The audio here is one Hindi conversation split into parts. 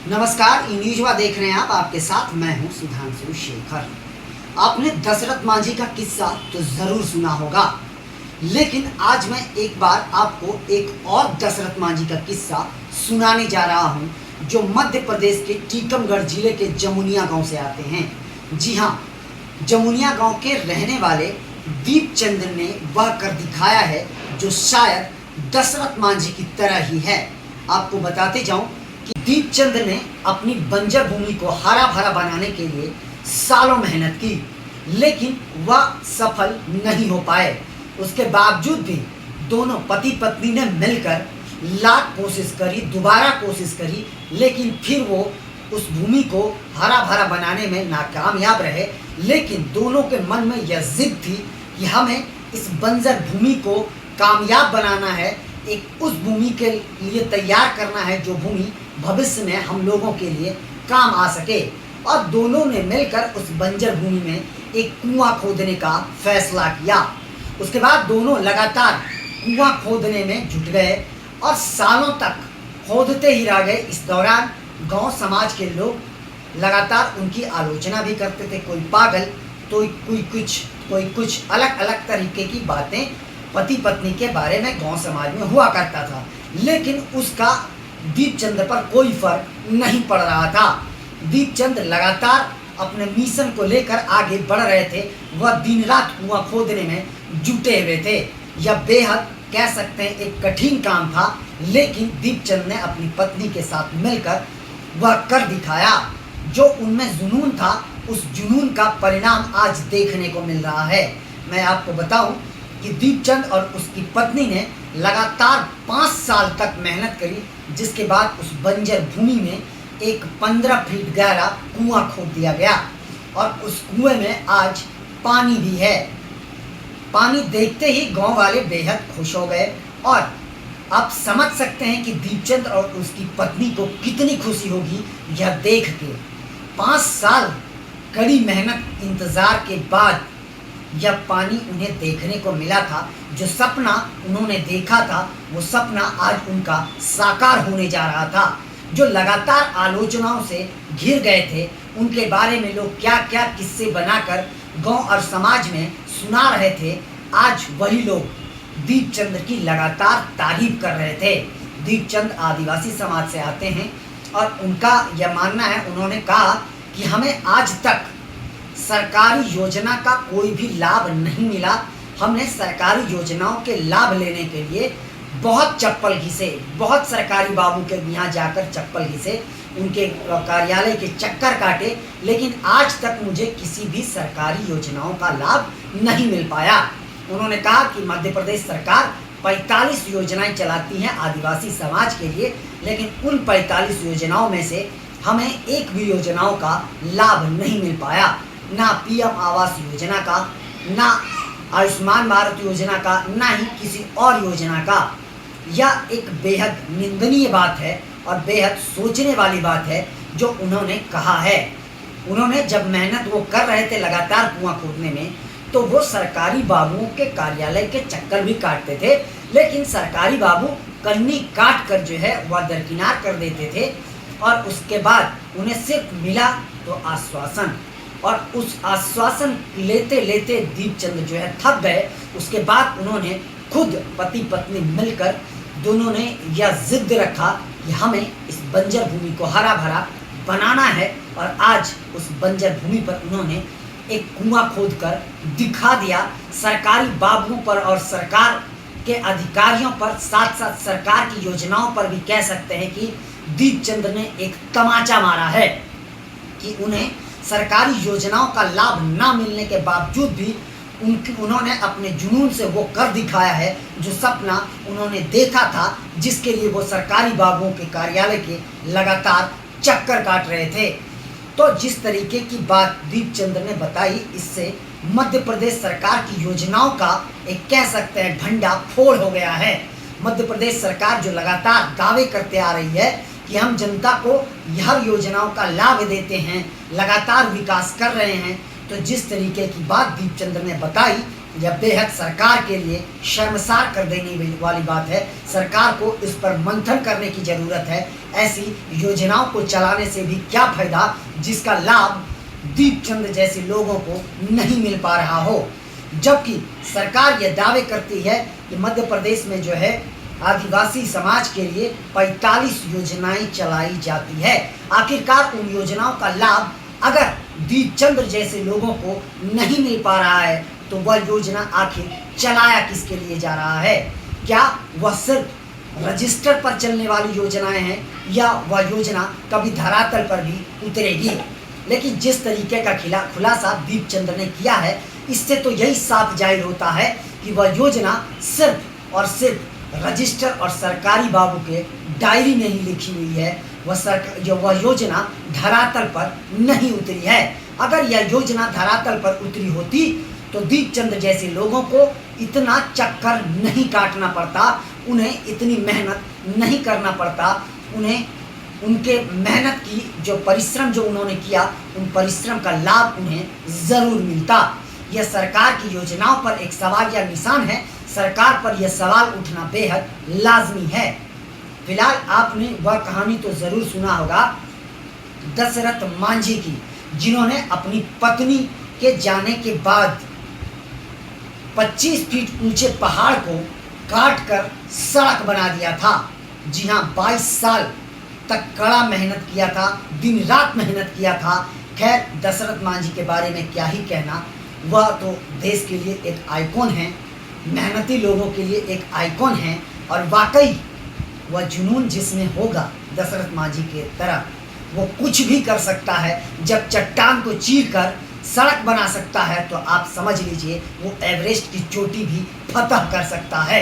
नमस्कार, ई न्यूज़वा देख रहे हैं आप। आपके साथ मैं हूं सुधांशु शेखर। आपने दशरथ मांझी का किस्सा तो ज़रूर सुना होगा, लेकिन आज मैं एक बार आपको एक और दशरथ मांझी का किस्सा सुनाने जा रहा हूं, जो मध्य प्रदेश के टीकमगढ़ जिले के जमुनिया गांव से आते हैं। जी हाँ, जमुनिया गांव के रहने वाले दीपचंद ने वह कर दिखाया है जो शायद दशरथ मांझी की तरह ही है। आपको बताते जाऊं कि दीपचंद ने अपनी बंजर भूमि को हरा भरा बनाने के लिए सालों मेहनत की, लेकिन वह सफल नहीं हो पाए। उसके बावजूद भी दोनों पति पत्नी ने मिलकर लाख कोशिश करी, दोबारा कोशिश करी, लेकिन फिर वो उस भूमि को हरा भरा बनाने में नाकामयाब रहे। लेकिन दोनों के मन में यह जिद थी कि हमें इस बंजर भूमि को कामयाब बनाना है, एक उस भूमि के लिए तैयार करना है जो भूमि भविष्य में हम लोगों के लिए काम आ सके। और दोनों ने मिलकर उस बंजर भूमि में एक कुआं खोदने का फैसला किया। उसके बाद दोनों लगातार कुआं खोदने में जुट गए और सालों तक खोदते ही रह गए। इस दौरान गांव समाज के लोग लगातार उनकी आलोचना भी करते थे। कोई पागल, तो कोई कुछ अलग अलग तरीके की बातें पति पत्नी के बारे में गांव समाज में हुआ करता था, लेकिन उसका दीपचंद पर कोई फर्क नहीं पड़ रहा था। दीपचंद लगातार अपने मिशन को लेकर आगे बढ़ रहे थे। वह दिन रात कुआं खोदने में जुटे हुए थे। यह बेहद कह सकते हैं एक कठिन काम था, लेकिन दीपचंद ने अपनी पत्नी के साथ मिलकर वह कर दिखाया। जो उनमें जुनून था, उस जुनून का परिणाम आज देखने को मिल रहा है। मैं आपको बताऊं कि दीपचंद और उसकी पत्नी ने लगातार 5 साल तक मेहनत करी, जिसके बाद उस बंजर भूमि में एक 15 फीट गहरा कुआं खोद दिया गया और उस कुएं में आज पानी भी है। पानी देखते ही गांव वाले बेहद खुश हो गए और आप समझ सकते हैं कि दीपचंद और उसकी पत्नी को कितनी खुशी होगी यह देख के। 5 साल कड़ी मेहनत इंतज़ार के बाद यह पानी उन्हें देखने को मिला था। जो सपना उन्होंने देखा था, वो सपना आज उनका साकार होने जा रहा था। जो लगातार आलोचनाओं से घिर गए थे, उनके बारे में लोग क्या क्या किस्से बनाकर गांव और समाज में सुना रहे थे, आज वही लोग दीपचंद की लगातार तारीफ कर रहे थे। दीपचंद आदिवासी समाज से आते हैं और उनका यह मानना है, उन्होंने कहा कि हमें आज तक सरकारी योजना का कोई भी लाभ नहीं मिला। हमने सरकारी योजनाओं के लाभ लेने के लिए बहुत चप्पल घिसे, बहुत सरकारी बाबू के यहाँ जाकर चप्पल घिसे, उनके कार्यालय के चक्कर काटे, लेकिन आज तक मुझे किसी भी सरकारी योजनाओं का लाभ नहीं मिल पाया। उन्होंने कहा कि मध्य प्रदेश सरकार 45 योजनाएं चलाती हैं आदिवासी समाज के लिए, लेकिन उन 45 योजनाओं में से हमें एक भी योजनाओं का लाभ नहीं मिल पाया। ना पीएम आवास योजना का, ना आयुष्मान भारत योजना का, ना ही किसी और योजना का। यह एक बेहद निंदनीय बात है और बेहद सोचने वाली बात है जो उन्होंने कहा है। उन्होंने जब मेहनत वो कर रहे थे लगातार कुआं खोदने में, तो वो सरकारी बाबुओं के कार्यालय के चक्कर भी काटते थे, लेकिन सरकारी बाबू कन्नी काट कर जो है वह दरकिनार कर देते थे और उसके बाद उन्हें सिर्फ मिला तो आश्वासन। और उस आश्वासन लेते लेते दीपचंद जो है थक गए। उसके बाद उन्होंने खुद पति पत्नी मिलकर दोनों ने यह जिद रखा कि हमें इस बंजर भूमि को हरा भरा बनाना है, और आज उस बंजर भूमि पर उन्होंने एक कुआं खोदकर दिखा दिया। सरकारी बाबुओं पर और सरकार के अधिकारियों पर, साथ साथ सरकार की योजनाओं पर भी कह सकते हैं कि दीपचंद ने एक तमाचा मारा है कि उन्हें सरकारी योजनाओं का लाभ ना मिलने के बावजूद भी उन्होंने अपने जुनून से वो कर दिखाया है जो सपना उन्होंने देखा था, जिसके लिए वो सरकारी बाबुओं के कार्यालय के लगातार चक्कर काट रहे थे। तो जिस तरीके की बात दीपचंद ने बताई, इससे मध्य प्रदेश सरकार की योजनाओं का एक कह सकते हैं भंडा फोड़ हो गया है। मध्य प्रदेश सरकार जो लगातार दावे करते आ रही है कि हम जनता को हर योजनाओं का लाभ देते हैं, लगातार विकास कर रहे हैं, तो जिस तरीके की बात दीपचंद ने बताई यह बेहद सरकार के लिए शर्मसार कर देने वाली बात है। सरकार को इस पर मंथन करने की ज़रूरत है। ऐसी योजनाओं को चलाने से भी क्या फ़ायदा जिसका लाभ दीपचंद जैसे लोगों को नहीं मिल पा रहा हो। जबकि सरकार यह दावे करती है कि मध्य प्रदेश में जो है आदिवासी समाज के लिए 45 योजनाएं चलाई जाती है। आखिरकार उन योजनाओं का लाभ अगर दीपचंद जैसे लोगों को नहीं मिल पा रहा है तो वह योजना आखिर चलाया किसके लिए जा रहा है? क्या वह सिर्फ रजिस्टर पर चलने वाली योजनाएं हैं या वह योजना कभी धरातल पर भी उतरेगी? लेकिन जिस तरीके का खुलासा दीपचंद ने किया है, इससे तो यही साफ जाहिर होता है कि वह योजना सिर्फ और सिर्फ रजिस्टर और सरकारी बाबू के डायरी में ही लिखी हुई है। वह योजना धरातल पर नहीं उतरी है। अगर यह योजना धरातल पर उतरी होती तो दीपचंद जैसे लोगों को इतना चक्कर नहीं काटना पड़ता, उन्हें इतनी मेहनत नहीं करना पड़ता, उन्हें उनके मेहनत की जो परिश्रम जो उन्होंने किया, उन परिश्रम का लाभ उन्हें ज़रूर मिलता। यह सरकार की योजनाओं पर एक सवाल या निशान है। सरकार पर यह सवाल उठना बेहद लाजमी है। फिलहाल आपने वह कहानी तो ज़रूर सुना होगा दशरथ मांझी की, जिन्होंने अपनी पत्नी के जाने के बाद 25 फीट ऊंचे पहाड़ को काट कर सड़क बना दिया था। जी हाँ, 22 साल तक कड़ा मेहनत किया था, दिन रात मेहनत किया था। खैर, दशरथ मांझी के बारे में क्या ही कहना, वह तो देश के लिए एक आइकॉन है, मेहनती लोगों के लिए एक आइकॉन है। और वाकई वह जुनून जिसमें होगा दशरथ मांझी के तरह, वो कुछ भी कर सकता है। जब चट्टान को चीर कर सड़क बना सकता है तो आप समझ लीजिए वो एवरेस्ट की चोटी भी फतह कर सकता है।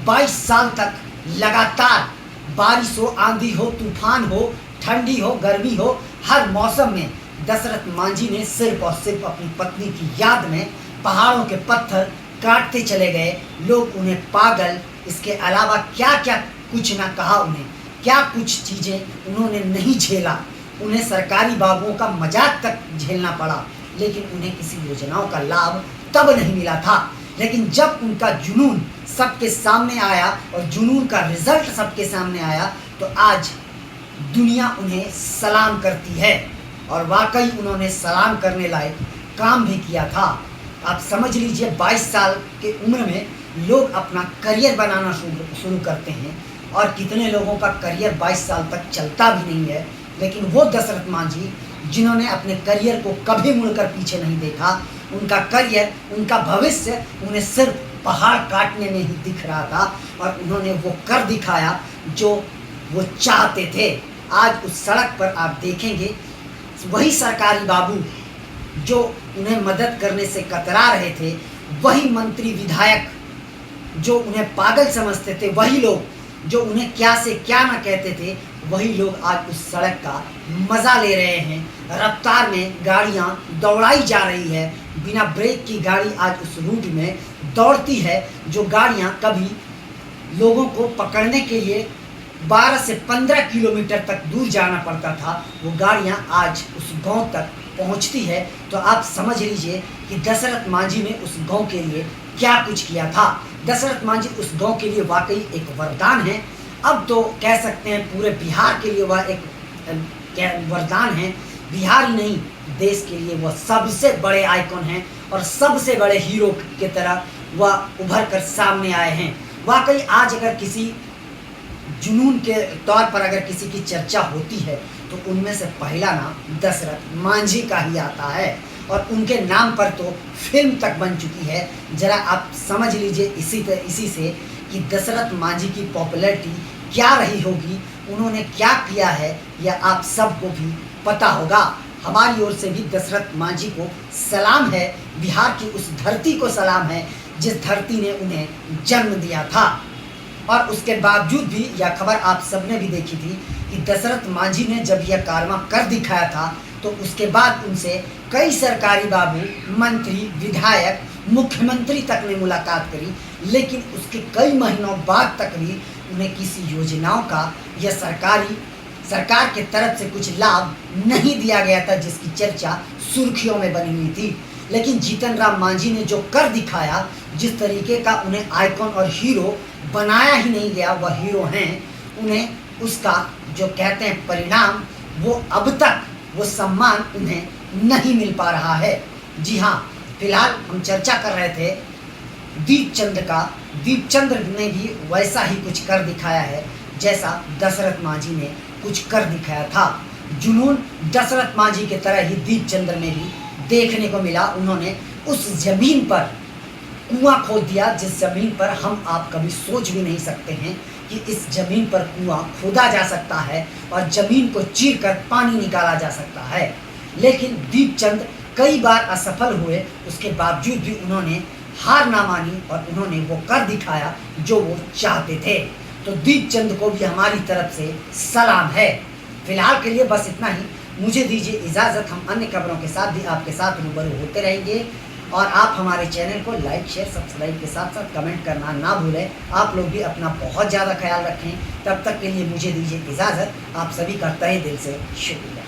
22 साल तक लगातार बारिश हो, आंधी हो, तूफान हो, ठंडी हो, गर्मी हो, हर मौसम में दशरथ मांझी ने सिर्फ और सिर्फ अपनी पत्नी की याद में पहाड़ों के पत्थर काटते चले गए। लोग उन्हें पागल, इसके अलावा क्या क्या कुछ ना कहा उन्हें, क्या कुछ चीज़ें उन्होंने नहीं झेला। उन्हें सरकारी बाबुओं का मजाक तक झेलना पड़ा, लेकिन उन्हें किसी योजनाओं का लाभ तब नहीं मिला था। लेकिन जब उनका जुनून सबके सामने आया और जुनून का रिजल्ट सबके सामने आया तो आज दुनिया उन्हें सलाम करती है। और वाकई उन्होंने सलाम करने लायक काम भी किया था। आप समझ लीजिए 22 साल के उम्र में लोग अपना करियर बनाना शुरू करते हैं और कितने लोगों का करियर 22 साल तक चलता भी नहीं है। लेकिन वो दशरथ मांझी जिन्होंने अपने करियर को कभी मुड़कर पीछे नहीं देखा, उनका करियर, उनका भविष्य उन्हें सिर्फ पहाड़ काटने में ही दिख रहा था और उन्होंने वो कर दिखाया जो वो चाहते थे। आज उस सड़क पर आप देखेंगे वही सरकारी बाबू जो उन्हें मदद करने से कतरा रहे थे, वही मंत्री विधायक जो उन्हें पागल समझते थे, वही लोग जो उन्हें क्या से क्या ना कहते थे, वही लोग आज उस सड़क का मज़ा ले रहे हैं। रफ्तार में गाड़ियां दौड़ाई जा रही है, बिना ब्रेक की गाड़ी आज उस रूट में दौड़ती है। जो गाड़ियां कभी लोगों को पकड़ने के लिए 12 से 15 किलोमीटर तक दूर जाना पड़ता था, वो गाड़ियां आज उस गांव तक पहुंचती है। तो आप समझ लीजिए कि दशरथ मांझी ने उस गांव के लिए क्या कुछ किया था। दशरथ मांझी उस गांव के लिए वाकई एक वरदान है। अब तो कह सकते हैं पूरे बिहार के लिए वह एक वरदान है। बिहार ही नहीं, देश के लिए वह सबसे बड़े आइकॉन हैं और सबसे बड़े हीरो के तरह वह उभर कर सामने आए हैं। वाकई आज अगर किसी जुनून के तौर पर अगर किसी की चर्चा होती है तो उनमें से पहला नाम दशरथ मांझी का ही आता है और उनके नाम पर तो फिल्म तक बन चुकी है। ज़रा आप समझ लीजिए इसी से कि दशरथ मांझी की पॉपुलैरिटी क्या रही होगी, उन्होंने क्या किया है, यह आप सबको भी पता होगा। हमारी ओर से भी दशरथ मांझी को सलाम है, बिहार की उस धरती को सलाम है जिस धरती ने उन्हें जन्म दिया था। और उसके बावजूद भी यह खबर आप सबने भी देखी थी कि दशरथ मांझी ने जब यह कारनामा कर दिखाया था तो उसके बाद उनसे कई सरकारी बाबू, मंत्री, विधायक, मुख्यमंत्री तक ने मुलाकात करी, लेकिन उसके कई महीनों बाद तक भी उन्हें किसी योजनाओं का या सरकार के तरफ से कुछ लाभ नहीं दिया गया था जिसकी चर्चा सुर्खियों में बनी हुई थी। लेकिन जीतन राम मांझी ने जो कर दिखाया, जिस तरीके का उन्हें आइकॉन और हीरो बनाया ही नहीं गया, वह हीरो हैं, उन्हें उसका जो कहते हैं परिणाम, वो अब तक वो सम्मान उन्हें नहीं मिल पा रहा है। जी हाँ, फिलहाल हम चर्चा कर रहे थे दीपचंद का। दीपचंद ने भी वैसा ही कुछ कर दिखाया है जैसा दशरथ मांझी ने कुछ कर दिखाया था। जुनून दशरथ मांझी के तरह ही दीपचंद में भी देखने को मिला। उन्होंने उस जमीन पर कुआं खोद दिया जिस जमीन पर हम आप कभी सोच भी नहीं सकते हैं कि इस जमीन पर कुआं खोदा जा सकता है और जमीन को चीरकर पानी निकाला जा सकता है। लेकिन दीपचंद कई बार असफल हुए, उसके बावजूद भी उन्होंने हार ना मानी और उन्होंने वो कर दिखाया जो वो चाहते थे। तो दीपचंद को भी हमारी तरफ से सलाम है। फिलहाल के लिए बस इतना ही। मुझे दीजिए इजाज़त। हम अन्य खबरों के साथ भी आपके साथ रूबरू होते रहेंगे और आप हमारे चैनल को लाइक शेयर सब्सक्राइब के साथ साथ कमेंट करना ना भूलें। आप लोग भी अपना बहुत ज़्यादा ख्याल रखें। तब तक के लिए मुझे दीजिए इजाज़त। आप सभी का तहे दिल से शुक्रिया।